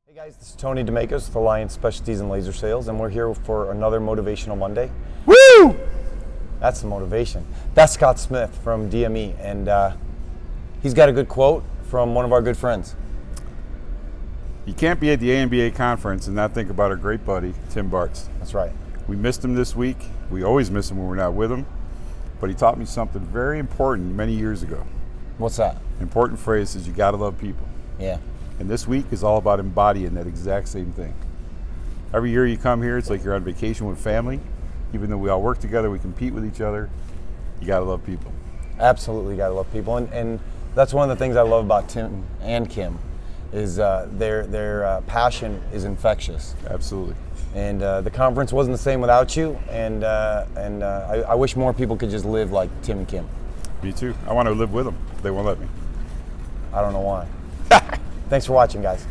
Hey guys, this is Tony DeMakos with Alliance Specialties and Laser Sales, and we're here for another Motivational Monday. Woo! That's the motivation. That's Scott Smith from DME, and he's got a good quote from one of our good friends. You can't be at the AMBA conference and not think about our great buddy, Tim Bartz. That's right. We missed him this week. We always miss him when we're not with him. But he taught me something very important many years ago. What's that? Important phrase is you gotta love people. Yeah. And this week is all about embodying that exact same thing. Every year you come here, it's like you're on vacation with family. Even though we all work together, we compete with each other. You gotta love people. Absolutely gotta love people, and that's one of the things I love about Tim and Kim, is their passion is infectious. Absolutely. And the conference wasn't the same without you, and I wish more people could just live like Tim and Kim. Me too. I want to live with them. They won't let me. I don't know why. Thanks for watching, guys.